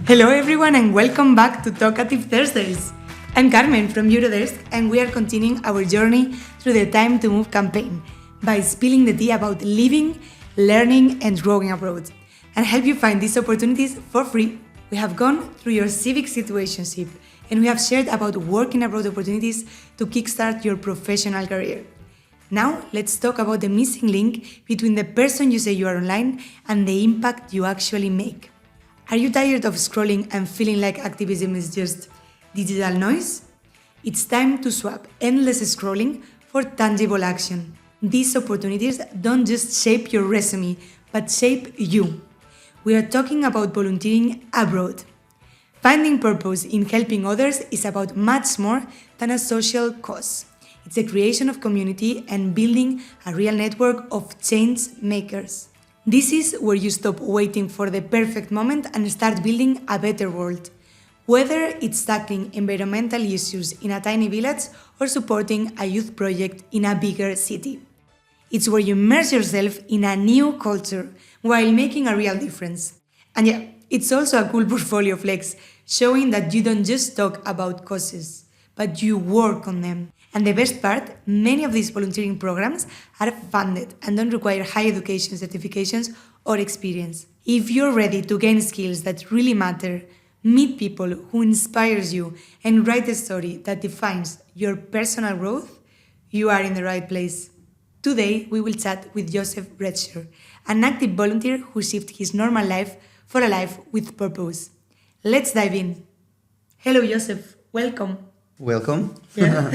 Hello everyone and welcome back to Talkative Thursdays. I'm Carmen from Eurodesk and we are continuing our journey through the Time to Move campaign by spilling the tea about living, learning and growing abroad and help you find these opportunities for free. We have gone through your civic situationship and we have shared about working abroad opportunities to kickstart your professional career. Now let's talk about the missing link between the person you say you are online and the impact you actually make. Are you tired of scrolling and feeling like activism is just digital noise? It's time to swap endless scrolling for tangible action. These opportunities don't just shape your resume, but shape you. We are talking about volunteering abroad. Finding purpose in helping others is about much more than a social cause. It's the creation of community and building a real network of change makers. This is where you stop waiting for the perfect moment and start building a better world. Whether it's tackling environmental issues in a tiny village or supporting a youth project in a bigger city. It's where you immerse yourself in a new culture while making a real difference. And yeah, it's also a cool portfolio flex, showing that you don't just talk about causes, but you work on them. And the best part, many of these volunteering programs are funded and don't require high education certifications or experience. If you're ready to gain skills that really matter, meet people who inspires you, and write a story that defines your personal growth, you are in the right place. Today, we will chat with Joseph Redsure, an active volunteer who shifted his normal life for a life with purpose. Let's dive in. Hello, Joseph. Welcome. Welcome. Yeah.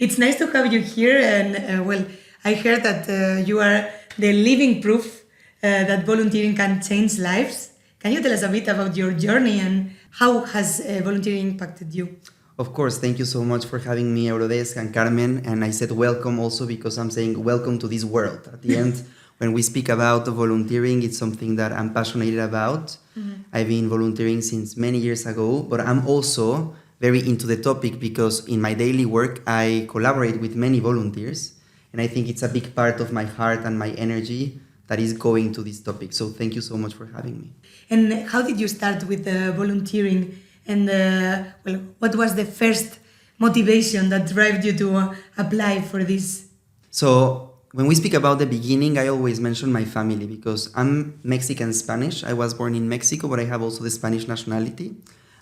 It's nice to have you here. And I heard that you are the living proof that volunteering can change lives. Can you tell us a bit about your journey and how has volunteering impacted you? Of course, thank you so much for having me, Eurodesk and Carmen. And I said welcome also because I'm saying welcome to this world. At the end, when we speak about volunteering, it's something that I'm passionate about. Mm-hmm. I've been volunteering since many years ago, but I'm also very into the topic because in my daily work, I collaborate with many volunteers. And I think it's a big part of my heart and my energy that is going to this topic. So thank you so much for having me. And how did you start with volunteering? And what was the first motivation that drove you to apply for this? So when we speak about the beginning, I always mention my family because I'm Mexican Spanish. I was born in Mexico, but I have also the Spanish nationality.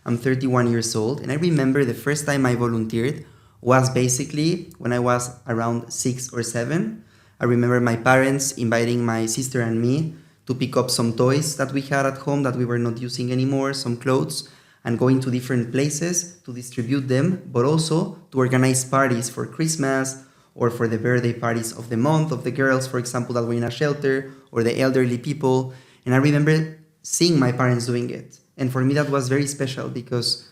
I'm 31 years old. And I remember the first time I volunteered was basically when I was around 6 or 7. I remember my parents inviting my sister and me to pick up some toys that we had at home that we were not using anymore, some clothes, and going to different places to distribute them, but also to organize parties for Christmas or for the birthday parties of the month of the girls, for example, that were in a shelter, or the elderly people. And I remember seeing my parents doing it. And for me, that was very special because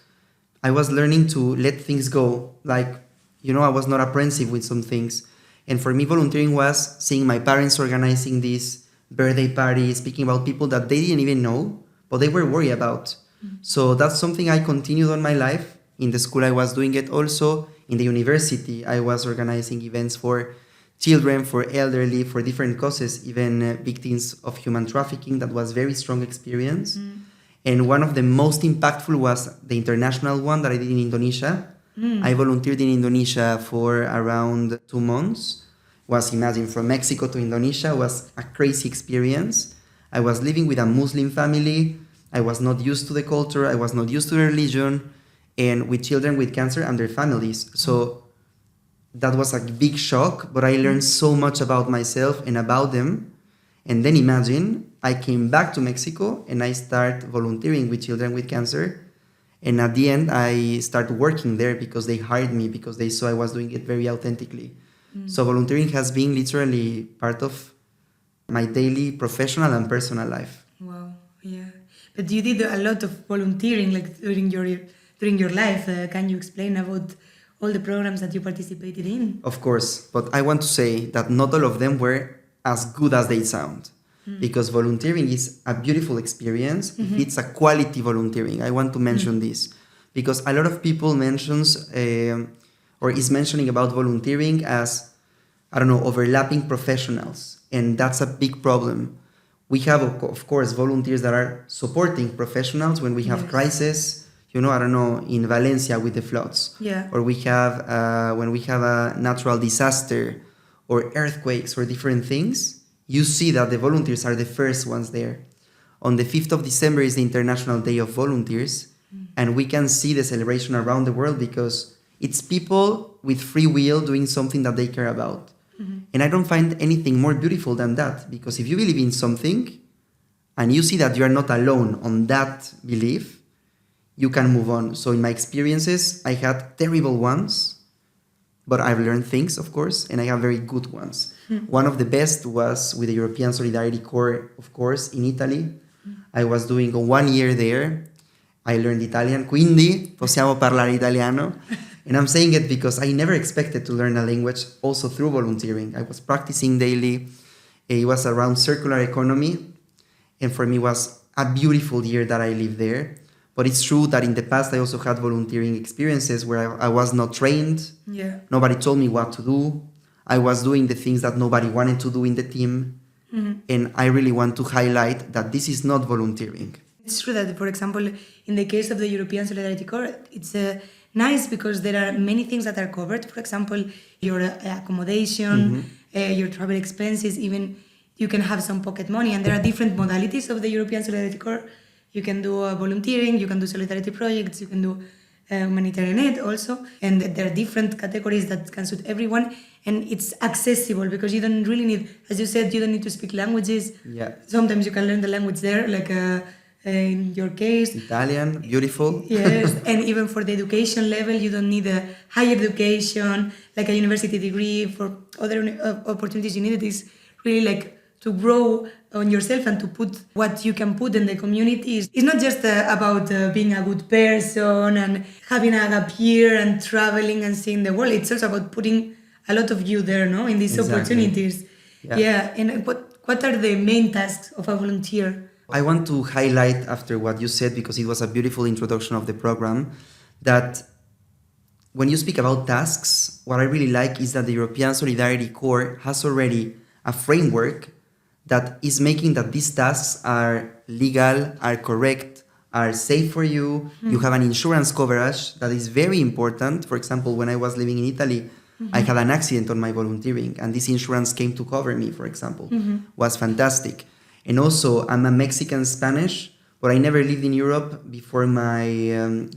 I was learning to let things go. Like, I was not apprehensive with some things. And for me, volunteering was seeing my parents organizing these birthday parties, speaking about people that they didn't even know, but they were worried about. Mm-hmm. So that's something I continued on my life. In the school, I was doing it also. In the university, I was organizing events for children, for elderly, for different causes, even victims of human trafficking. That was a very strong experience. Mm. And one of the most impactful was the international one that I did in Indonesia. Mm. I volunteered in Indonesia for around 2 months. Imagine, from Mexico to Indonesia was a crazy experience. I was living with a Muslim family. I was not used to the culture. I was not used to the religion. And with children with cancer and their families. So that was a big shock, but I learned so much about myself and about them. And then imagine, I came back to Mexico and I started volunteering with children with cancer. And at the end, I started working there because they hired me because they saw I was doing it very authentically. Mm. So volunteering has been literally part of my daily professional and personal life. Wow, yeah. But you did a lot of volunteering like during your life. Can you explain about all the programs that you participated in? Of course, but I want to say that not all of them were as good as they sound. Because volunteering is a beautiful experience. Mm-hmm. If it's a quality volunteering, I want to mention this. Because a lot of people mentions or is mentioning about volunteering as, overlapping professionals. And that's a big problem. We have, of course, volunteers that are supporting professionals when we have crisis. I don't know, in Valencia with the floods. Yeah. Or we have, when we have a natural disaster or earthquakes or different things, you see that the volunteers are the first ones there. On the 5th of December is the International Day of Volunteers, and we can see the celebration around the world because it's people with free will doing something that they care about. And I don't find anything more beautiful than that, because if you believe in something and you see that you are not alone on that belief, you can move on. So in my experiences, I had terrible ones, but I've learned things, of course, and I have very good ones. One of the best was with the European Solidarity Corps, of course, in Italy. I was doing 1 year there. I learned Italian, quindi possiamo parlare italiano. And I'm saying it because I never expected to learn a language also through volunteering. I was practicing daily. It was around circular economy. And for me, it was a beautiful year that I lived there. But it's true that in the past, I also had volunteering experiences where I was not trained. Yeah. Nobody told me what to do. I was doing the things that nobody wanted to do in the team. And I really want to highlight that this is not volunteering. It's true that, for example, in the case of the European Solidarity Corps, it's nice because there are many things that are covered. For example, your accommodation, your travel expenses, even you can have some pocket money. And there are different modalities of the European Solidarity Corps. You can do volunteering, you can do solidarity projects, you can do humanitarian aid also. And there are different categories that can suit everyone. And it's accessible because you don't really need, as you said, you don't need to speak languages. Yeah. Sometimes you can learn the language there, like in your case. Italian, beautiful. Yes, and even for the education level, you don't need a higher education, like a university degree. For other opportunities you need, it is really like to grow on yourself and to put what you can put in the community. It's not just about being a good person and having a gap year and traveling and seeing the world. It's also about putting a lot of you there, no, in these opportunities. Yeah. And what are the main tasks of a volunteer? I want to highlight after what you said, because it was a beautiful introduction of the program, that when you speak about tasks, what I really like is that the European Solidarity Corps has already a framework that is making that these tasks are legal, are correct, are safe for you. You have an insurance coverage that is very important. For example, when I was living in Italy, I had an accident on my volunteering, and this insurance came to cover me, for example. Was fantastic. And also, I'm a Mexican Spanish, but I never lived in Europe before my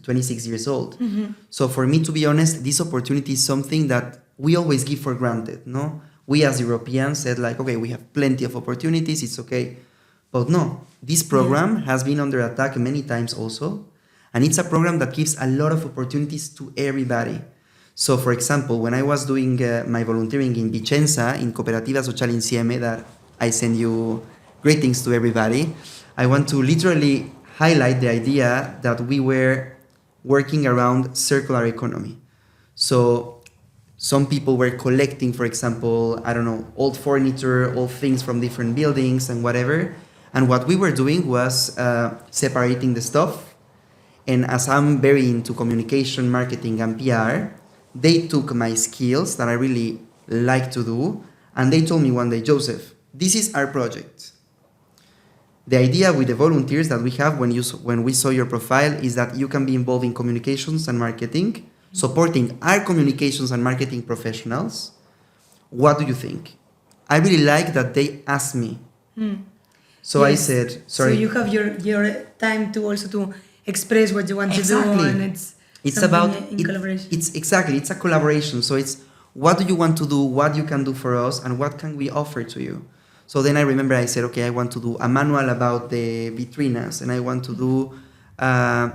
26 years old. So for me, to be honest, this opportunity is something that we always give for granted, no? We as Europeans said like, okay, we have plenty of opportunities, it's okay. But no, this program has been under attack many times also. And it's a program that gives a lot of opportunities to everybody. So for example, when I was doing my volunteering in Vicenza, in Cooperativa Sociale Insieme, that I send you greetings to everybody, I want to literally highlight the idea that we were working around circular economy. So some people were collecting, for example, I don't know, old furniture, old things from different buildings and whatever. And what we were doing was separating the stuff. And as I'm very into communication, marketing, and PR, they took my skills that I really like to do. And they told me one day, Joseph, this is our project. The idea with the volunteers that we have when we saw your profile is that you can be involved in communications and marketing, supporting our communications and marketing professionals. What do you think? I really like that they asked me. So yes. I said, sorry. So you have your time to also to express what you want to do, and it's about in collaboration. It's a collaboration. So it's what do you want to do, what you can do for us, and what can we offer to you. So then I remember I said, okay, I want to do a manual about the vitrinas, and I want to do a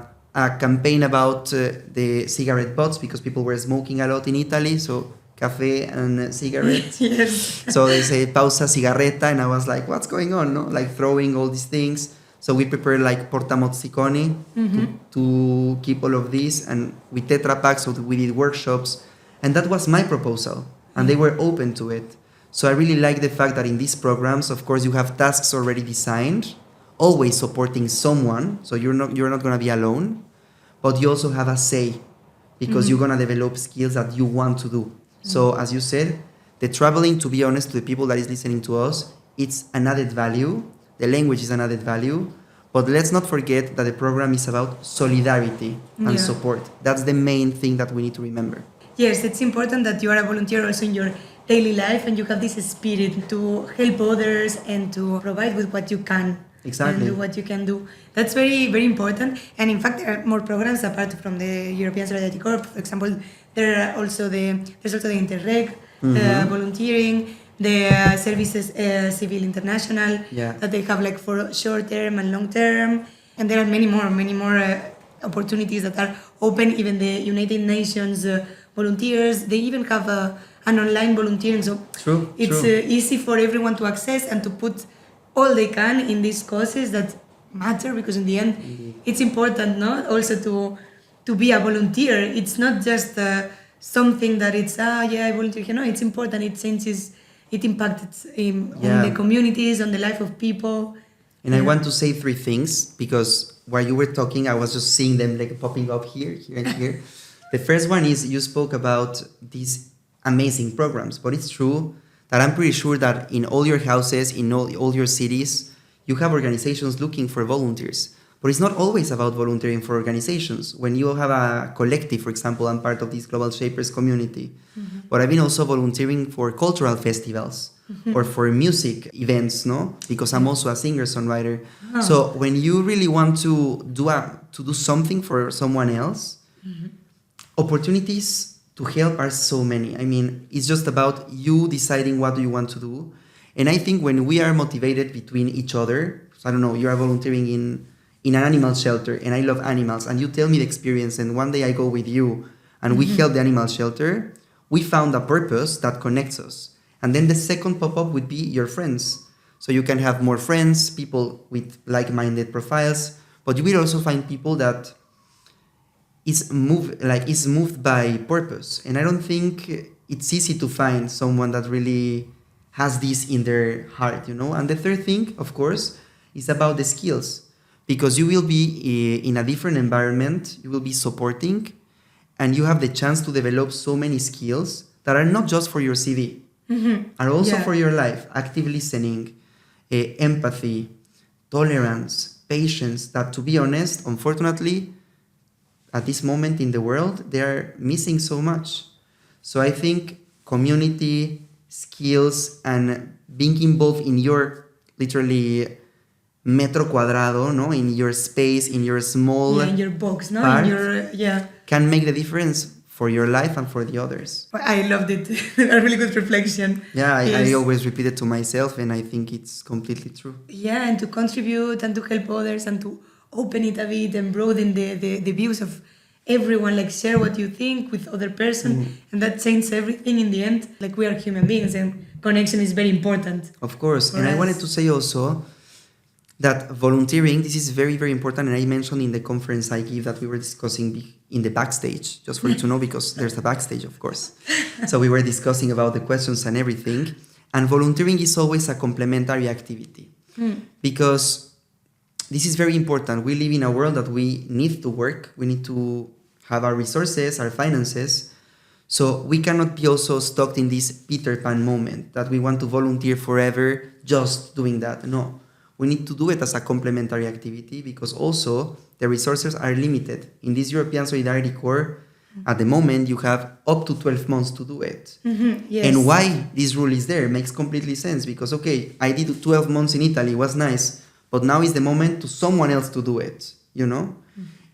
campaign about the cigarette butts, because people were smoking a lot in Italy, so cafe and cigarettes. Yes. So they say pausa cigarretta, and I was like, what's going on? No, like throwing all these things. So we prepared like portamozziconi to keep all of this, and with Tetra Pak, so we did workshops, and that was my proposal, and they were open to it. So I really like the fact that in these programs, of course, you have tasks already designed, always supporting someone, so you're not going to be alone, but you also have a say, because you're going to develop skills that you want to do. So as you said, the traveling, to be honest, to the people that is listening to us, it's an added value The language is an added value. But let's not forget that the program is about solidarity and support. That's the main thing that we need to remember. Yes, it's important that you are a volunteer also in your daily life and you have this spirit to help others and to provide with what you can. Exactly. And do what you can do. That's very, very important. And in fact, there are more programs apart from the European Solidarity Corps. For example, there's also the Interreg volunteering, the Services Civil International that they have like for short term and long term. And there are many more opportunities that are open. Even the United Nations volunteers, they even have an online volunteering. So it's easy for everyone to access and to put all they can in these causes that matter, because in the end it's important, no? Also to be a volunteer. It's not just something that it's I volunteer. No, it's important. It changes. It impacts on the communities, on the life of people. And I want to say 3 things, because while you were talking, I was just seeing them like popping up here, and here. The first one is you spoke about these amazing programs, but it's true that I'm pretty sure that in all your houses, in all your cities, you have organizations looking for volunteers. But it's not always about volunteering for organizations. When you have a collective, for example, I'm part of this Global Shapers community, but I've been also volunteering for cultural festivals or for music events, no? Because I'm also a singer-songwriter. So when you really want to do something for someone else, opportunities to help are so many. I mean, it's just about you deciding what do you want to do. And I think when we are motivated between each other, so I don't know, you are volunteering in an animal shelter and I love animals and you tell me the experience and one day I go with you and we help the animal shelter, we found a purpose that connects us. And then the second pop-up would be your friends. So you can have more friends, people with like-minded profiles, but you will also find people that is moved by purpose. And I don't think it's easy to find someone that really has this in their heart, you know? And the third thing, of course, is about the skills. Because you will be in a different environment, you will be supporting, and you have the chance to develop so many skills that are not just for your CV, are also for your life. Active listening, empathy, tolerance, patience, that to be honest, unfortunately, at this moment in the world, they are missing so much. So I think community, skills, and being involved in your literally metro cuadrado, no, in your space, in your small in your box, no, part, in your can make the difference for your life and for the others. I loved it. A really good reflection. Yeah, I always repeat it to myself, and I think it's completely true. Yeah, and to contribute and to help others and to open it a bit and broaden the views of everyone, like share what you think with other person, and that changes everything in the end. Like we are human beings and connection is very important. Of course, and I wanted to say also that volunteering, this is very, very important, and I mentioned in the conference I give that we were discussing in the backstage, just for you to know, because there's a backstage, of course. So we were discussing about the questions and everything, and volunteering is always a complementary activity, because this is very important. We live in a world that we need to work, we need to have our resources, our finances, so we cannot be also stuck in this Peter Pan moment that we want to volunteer forever just doing that. No. We need to do it as a complementary activity because also the resources are limited. In this European Solidarity Corps, at the moment, you have up to 12 months to do it. Yes. And why this rule is there makes completely sense because, okay, I did 12 months in Italy, it was nice, but now is the moment to someone else to do it, you know?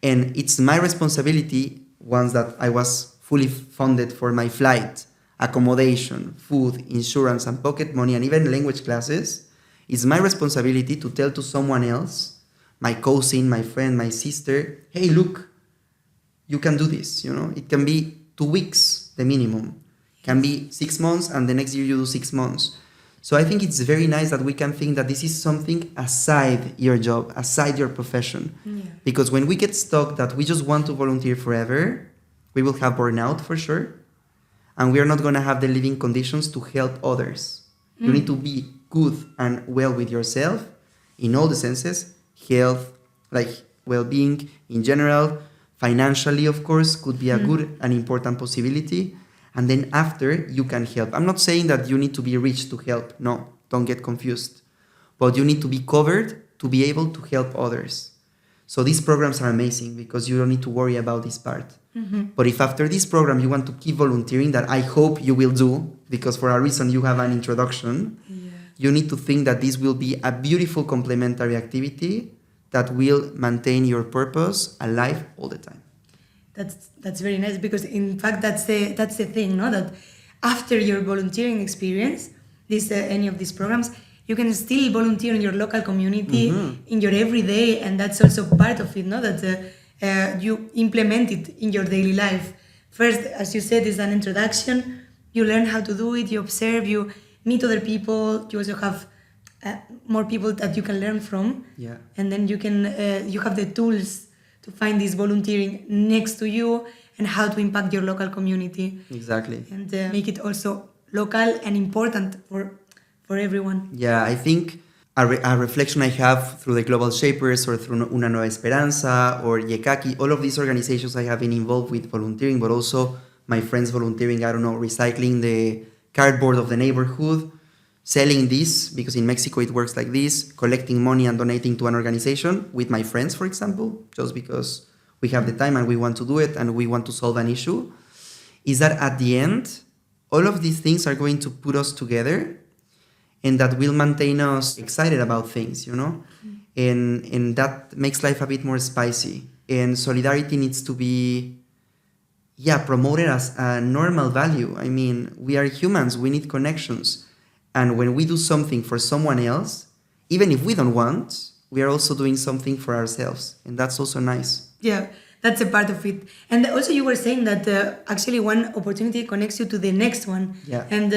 And it's my responsibility, once that I was fully funded for my flight, accommodation, food, insurance, and pocket money, and even language classes, it's my responsibility to tell to someone else, my cousin, my friend, my sister, hey, look, you can do this, you know? It can be 2 weeks, the minimum. It can be 6 months, and the next year you do 6 months. So I think it's very nice that we can think that this is something aside your job, aside your profession. Yeah. Because when we get stuck that we just want to volunteer forever, we will have burnout for sure, and we are not going to have the living conditions to help others. You need to be good and well with yourself in all the senses, health, like well-being in general, financially, of course, could be a good and important possibility. And then after, you can help. I'm not saying that you need to be rich to help. No, don't get confused. but you need to be covered to be able to help others. So these programs are amazing because you don't need to worry about this part. But if after this program you want to keep volunteering, that I hope you will do, because for a reason you have an introduction, you need to think that this will be a beautiful complementary activity that will maintain your purpose alive all the time. That's very nice, because in fact that's the thing, no? That after your volunteering experience, any of these programs, you can still volunteer in your local community, in your everyday, and that's also part of it, no? That you implement it in your daily life. First, as you said, is an introduction. You learn how to do it. You observe. You meet other people. You also have more people that you can learn from. Yeah. And then you can you have the tools to find this volunteering next to you and how to impact your local community. Exactly. And make it also local and important for everyone. Yeah, I think a reflection I have through the Global Shapers or through Una Nueva Esperanza or Yekaki, all of these organizations I have been involved with volunteering, but also my friends volunteering, I don't know, recycling the cardboard of the neighborhood, selling this, because in Mexico it works like this, collecting money and donating to an organization with my friends, for example, just because we have the time and we want to do it and we want to solve an issue, is that at the end, all of these things are going to put us together, and that will maintain us excited about things, you know? And that makes life a bit more spicy. And solidarity needs to be, promoted as a normal value. I mean, we are humans, we need connections. And when we do something for someone else, even if we don't want, we are also doing something for ourselves. And that's also nice. Yeah, that's a part of it. And also you were saying that actually one opportunity connects you to the next one. Yeah. And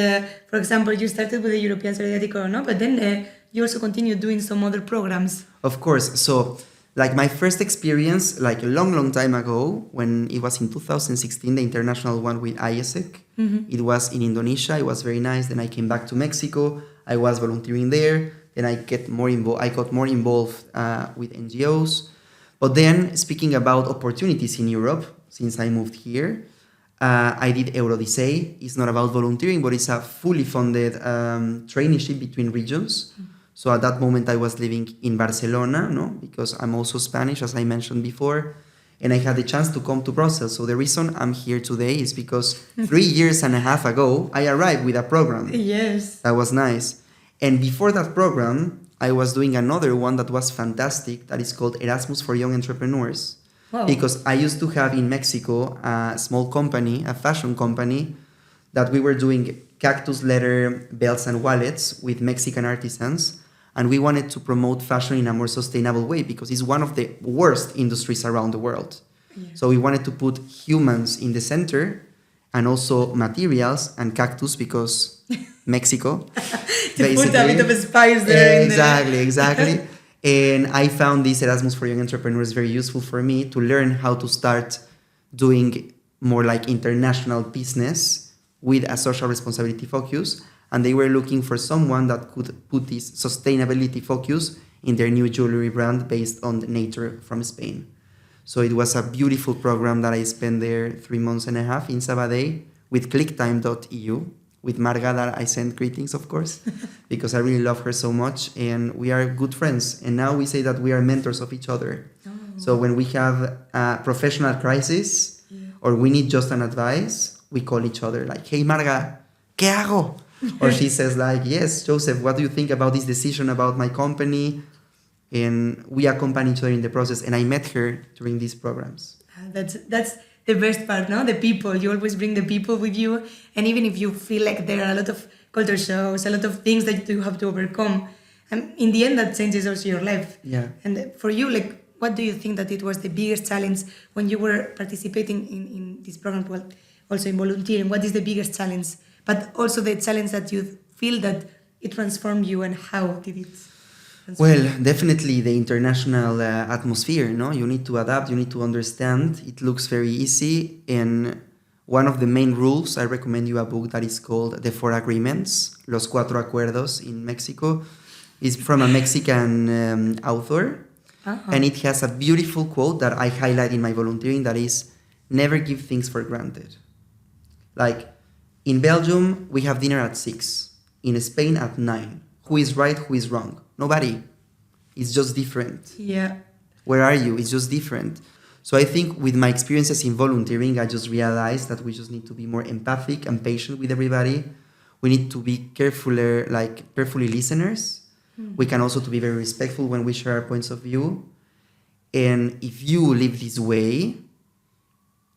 for example, you started with the European Solidarity Corona, but then you also continued doing some other programs. Of course. So like my first experience, like a long, long time ago, when it was in 2016, the international one with ISEC, it was in Indonesia. It was very nice. Then I came back to Mexico. I was volunteering there. Then I got more involved with NGOs. But then, speaking about opportunities in Europe, since I moved here, I did Eurodesk. It's not about volunteering, but it's a fully funded traineeship between regions. So at that moment, I was living in Barcelona, because I'm also Spanish, as I mentioned before, and I had the chance to come to Brussels. So the reason I'm here today is because 3 years and a half ago, I arrived with a program. Yes. That was nice. And before that program, I was doing another one that was fantastic, that is called Erasmus for Young Entrepreneurs. Wow. Because I used to have in Mexico a small company, a fashion company, that we were doing cactus leather belts and wallets with Mexican artisans. And we wanted to promote fashion in a more sustainable way, because it's one of the worst industries around the world. Yeah. So we wanted to put humans in the center, and also materials and cactus, because Mexico. To put a bit of a spice there. Exactly. And I found this Erasmus for Young Entrepreneurs very useful for me to learn how to start doing more like international business with a social responsibility focus. And they were looking for someone that could put this sustainability focus in their new jewelry brand based on nature from Spain. So it was a beautiful program that I spent there 3 months and a half in Sabadell with clicktime.eu. With Marga, that I send greetings, of course, because I really love her so much, and we are good friends. And now we say that we are mentors of each other. Oh. So when we have a professional crisis, or we need just an advice, we call each other like, "Hey Marga, ¿qué hago?" Or she says like, "Yes, Joseph, what do you think about this decision about my company?" And we accompany each other in the process. And I met her during these programs. That's the best part, no? The people. You always bring the people with you. And even if you feel like there are a lot of culture shows, a lot of things that you have to overcome, and in the end, that changes also your life. Yeah. And for you, like, what do you think that it was the biggest challenge when you were participating in this program, well, also in volunteering? What is the biggest challenge? But also the challenge that you feel that it transformed you, and how did it? Well, definitely the international atmosphere, no? You need to adapt, you need to understand. It looks very easy. And one of the main rules, I recommend you a book that is called The Four Agreements, Los Cuatro Acuerdos in Mexico. It's from a Mexican author. Uh-huh. And it has a beautiful quote that I highlight in my volunteering, that is, never give things for granted. Like, in Belgium, we have dinner at 6. In Spain, at 9. Who is right, who is wrong? Nobody. It's just different. Yeah. Where are you? It's just different. So I think with my experiences in volunteering, I just realized that we just need to be more empathic and patient with everybody. We need to be carefully listeners. We can also to be very respectful when we share our points of view. And if you live this way,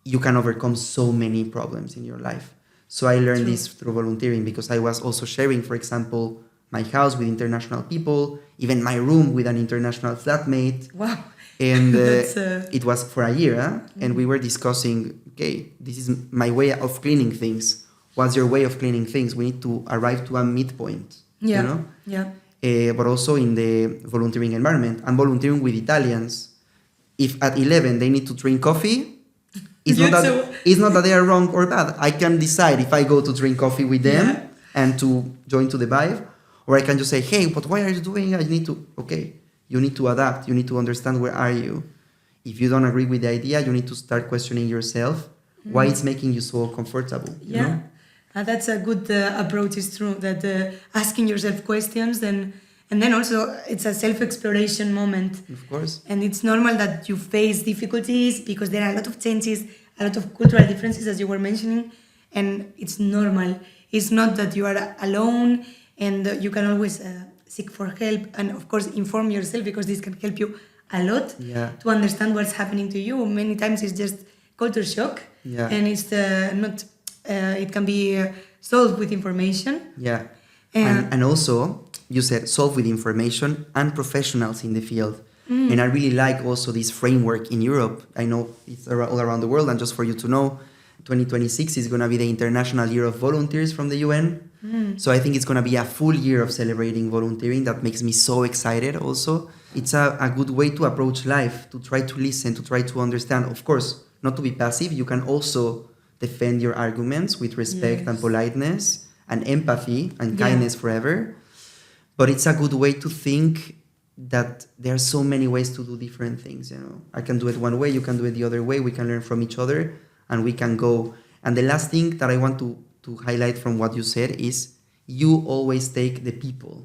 you can overcome so many problems in your life. So I learned this through volunteering, because I was also sharing, for example, my house with international people, even my room with an international flatmate. Wow. And it was for a year, and we were discussing, okay, this is my way of cleaning things. What's your way of cleaning things? We need to arrive to a midpoint, Yeah. you know? Yeah. But also in the volunteering environment. I'm volunteering with Italians. If at 11 they need to drink coffee, it's not that they are wrong or bad. I can decide if I go to drink coffee with them and to join to the vibe, or I can just say, hey, but why are you doing? I need to, okay, you need to adapt. You need to understand where are you. If you don't agree with the idea, you need to start questioning yourself why it's making you so comfortable. Yeah. You know? That's a good approach. It's true that asking yourself questions, and then also it's a self-exploration moment. Of course. And it's normal that you face difficulties because there are a lot of changes, a lot of cultural differences, as you were mentioning, and it's normal. It's not that you are alone, and you can always seek for help, and of course inform yourself, because this can help you a lot to understand what's happening to you. Many times it's just culture shock, and it's not. It can be solved with information. Yeah. And also, you said solve with information and professionals in the field. And I really like also this framework in Europe. I know it's all around the world, and just for you to know, 2026 is going to be the International Year of Volunteers from the UN. So I think it's going to be a full year of celebrating volunteering. That makes me so excited also. It's a good way to approach life, to try to listen, to try to understand. Of course, not to be passive. You can also defend your arguments with respect and politeness and empathy and kindness forever. But it's a good way to think that there are so many ways to do different things. You know, I can do it one way, you can do it the other way. We can learn from each other, and we can go. And the last thing that I want to highlight from what you said is you always take the people.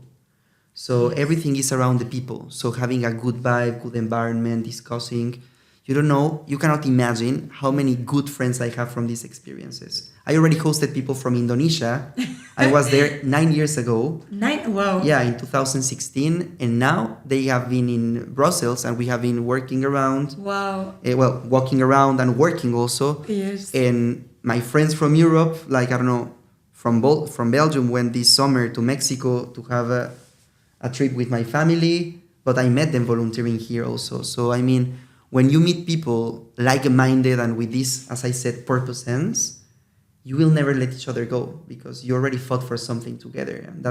So everything is around the people. So having a good vibe, good environment, discussing. You don't know, you cannot imagine how many good friends I have from these experiences. I already hosted people from Indonesia. I was there 9 years ago. Wow. Yeah, in 2016. And now they have been in Brussels, and we have been working around. Wow. Walking around and working also. Yes. And my friends from Europe, like, I don't know, from Belgium, went this summer to Mexico to have a trip with my family. But I met them volunteering here also. So, I mean, when you meet people like-minded and with this, as I said, purpose sense, you will never let each other go, because you already fought for something together. And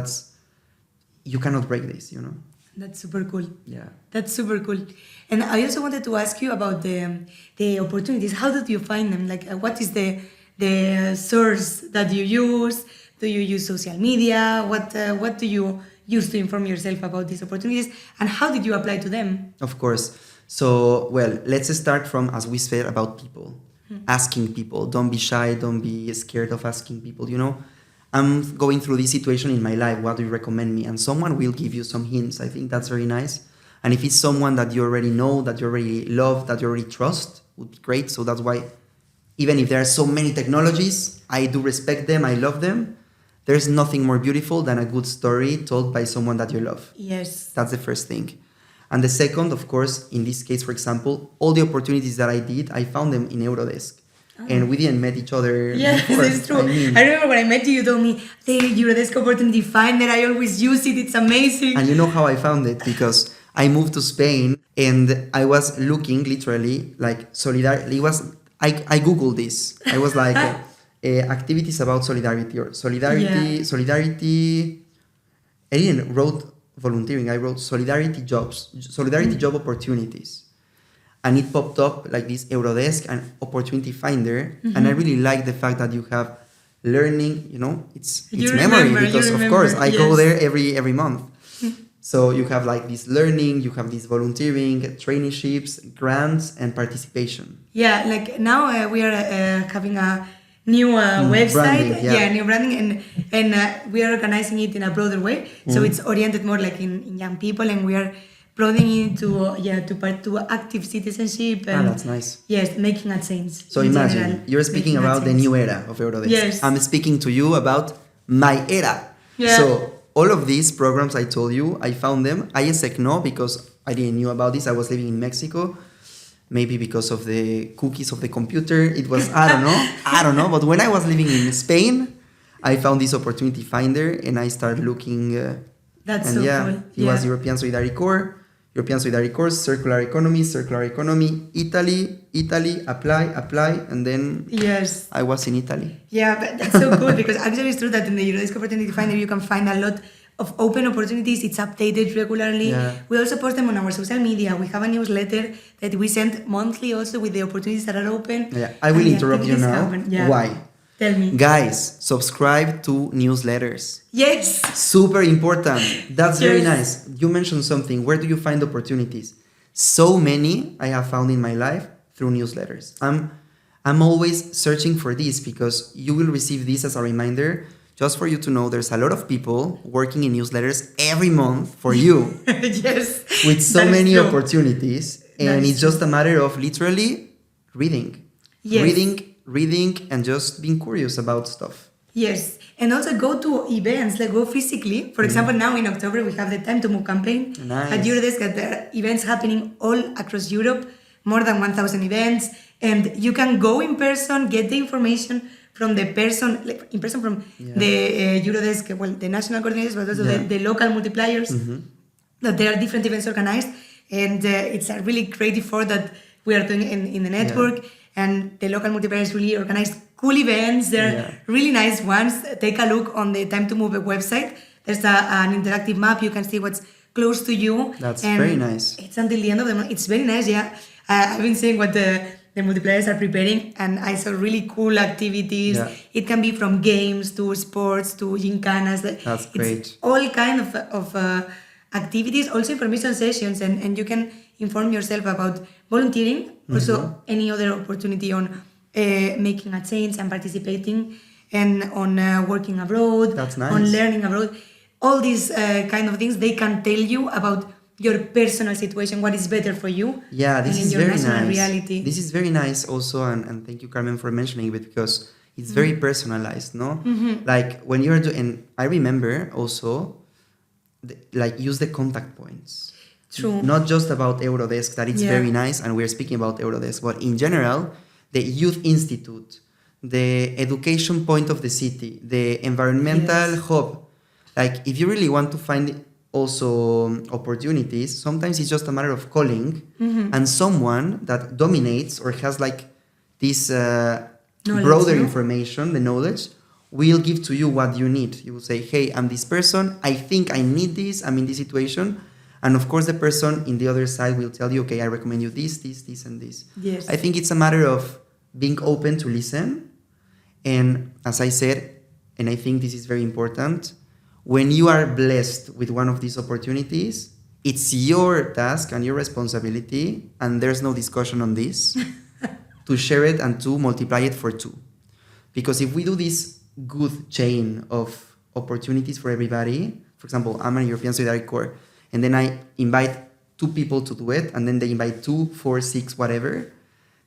you cannot break this, you know? That's super cool. Yeah. That's super cool. And I also wanted to ask you about the opportunities. How did you find them? Like, what is the source that you use? Do you use social media? What do you use to inform yourself about these opportunities? And how did you apply to them? Of course. So, let's start from, as we said, about people. Asking people. Don't be shy. Don't be scared of asking people. You know, I'm going through this situation in my life. What do you recommend me? And someone will give you some hints. I think that's very nice. And if it's someone that you already know, that you already love, that you already trust, would be great. So that's why, even if there are so many technologies, I do respect them. I love them. There's nothing more beautiful than a good story told by someone that you love. Yes. That's the first thing. And the second, of course, in this case, for example, all the opportunities that I did, I found them in Eurodesk. And we didn't met each other before. Yes, it's true. I remember when I met you, you told me, the Eurodesk opportunity finder, I always use it, it's amazing. And you know how I found it? Because I moved to Spain, and I was looking literally like solidarity. I Googled this. I was like, activities about solidarity or solidarity. I didn't wrote volunteering. I wrote solidarity job opportunities. And it popped up like this Eurodesk and opportunity finder. And I really like the fact that you have learning, you know, it's memory, because of course I go there every month. So you have like this learning, you have this volunteering, traineeships, grants, and participation. Yeah, like now we are having a new website, branding, new branding, and we are organizing it in a broader way. So it's oriented more like in young people, and we are broadening it to active citizenship. And that's nice. Yes, making a change. So imagine you're speaking about the new era of Eurodesk. Yes. I'm speaking to you about my era. Yeah. So all of these programs I told you, I found them. ISEC no, because I didn't know about this. I was living in Mexico. Maybe because of the cookies of the computer. It was, I don't know. But when I was living in Spain, I found this opportunity finder and I started looking. That's so cool. It was European Solidarity Corps, Circular Economy, Italy, apply, and then I was in Italy. Yeah, but that's so cool because actually it's true that in the Eurodesk Opportunity Finder you can find a lot of open opportunities. It's updated regularly. Yeah. We also post them on our social media. We have a newsletter that we send monthly also with the opportunities that are open. Yeah, I will interrupt you now. Yeah. Why? Tell me. Guys, subscribe to newsletters. Yes. Super important. That's very Yes. nice. You mentioned something. Where do you find opportunities? So many I have found in my life through newsletters. I'm always searching for this because you will receive this as a reminder. Just for you to know, there's a lot of people working in newsletters every month for you. Yes. With so many opportunities. And it's just a matter of literally reading. Yes. Reading and just being curious about stuff. Yes. And also go to events, like go physically. For example, now in October, we have the Time to Move campaign. Nice. At Eurodesk. There are events happening all across Europe, more than 1,000 events. And you can go in person, get the information from the person, like in person from the Eurodesk, well, the national coordinators, but also the local multipliers, that there are different events organized. And it's a really great effort that we are doing in the network. Yeah. And the local multipliers really organize cool events. They're really nice ones. Take a look on the Time to Move website. There's an interactive map. You can see what's close to you. That's very nice. It's until the end of the month. It's very nice, yeah. I've been seeing what the multipliers are preparing, and I saw really cool activities. Yeah. It can be from games to sports to gincanas. That's great. It's all kind of activities, also information sessions, and you can inform yourself about volunteering, also any other opportunity on making a change and participating, and on working abroad, That's nice. On learning abroad. All these kind of things, they can tell you about your personal situation, what is better for you. Yeah, this is very nice. Reality. This is very nice also, and thank you, Carmen, for mentioning it, because it's very personalized, no? Like when you're doing, I remember also, use the contact points. True. Not just about Eurodesk, that it's very nice, and we're speaking about Eurodesk, but in general, the Youth Institute, the education point of the city, the environmental hub. Like, if you really want to find also opportunities, sometimes it's just a matter of calling and someone that dominates or has like this broader information, the knowledge, will give to you what you need. You will say, hey, I'm this person, I think I need this, I'm in this situation. And of course, the person in the other side will tell you, okay, I recommend you this, and this. Yes. I think it's a matter of being open to listen. And as I said, and I think this is very important, when you are blessed with one of these opportunities, it's your task and your responsibility, and there's no discussion on this, to share it and to multiply it for 2. Because if we do this good chain of opportunities for everybody, for example, I'm a European Solidarity Corps, and then I invite 2 people to do it, and then they invite 2, 4, 6, whatever.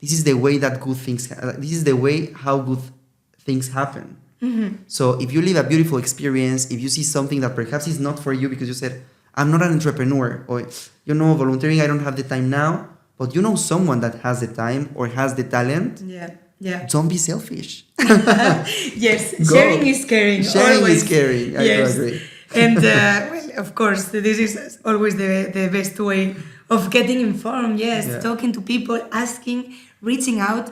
This is the way that this is the way how good things happen. So if you live a beautiful experience, if you see something that perhaps is not for you because you said, I'm not an entrepreneur, or, volunteering, I don't have the time now, but you know someone that has the time or has the talent, don't be selfish. Yes, sharing is caring. Sharing always. is caring, I agree. And well, of course, this is always the best way of getting informed. Yes, talking to people, asking, reaching out.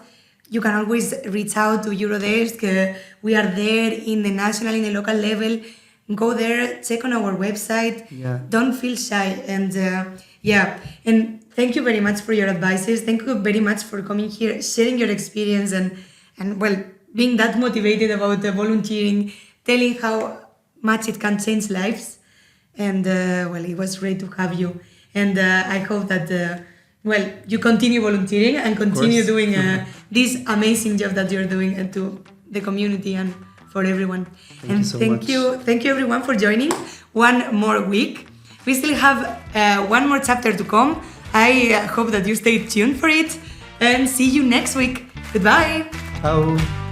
You can always reach out to Eurodesk. We are there in the national, in the local level. Go there, check on our website. Yeah. Don't feel shy. And and thank you very much for your advices. Thank you very much for coming here, sharing your experience, and well, being that motivated about volunteering, telling how much it can change lives. And well, it was great to have you. And I hope that you continue volunteering and continue doing this amazing job that you're doing, and to the community and for everyone. Thank you so much. Thank you everyone for joining one more week. We still have one more chapter to come. I hope that you stay tuned for it and see you next week. Goodbye. Ciao.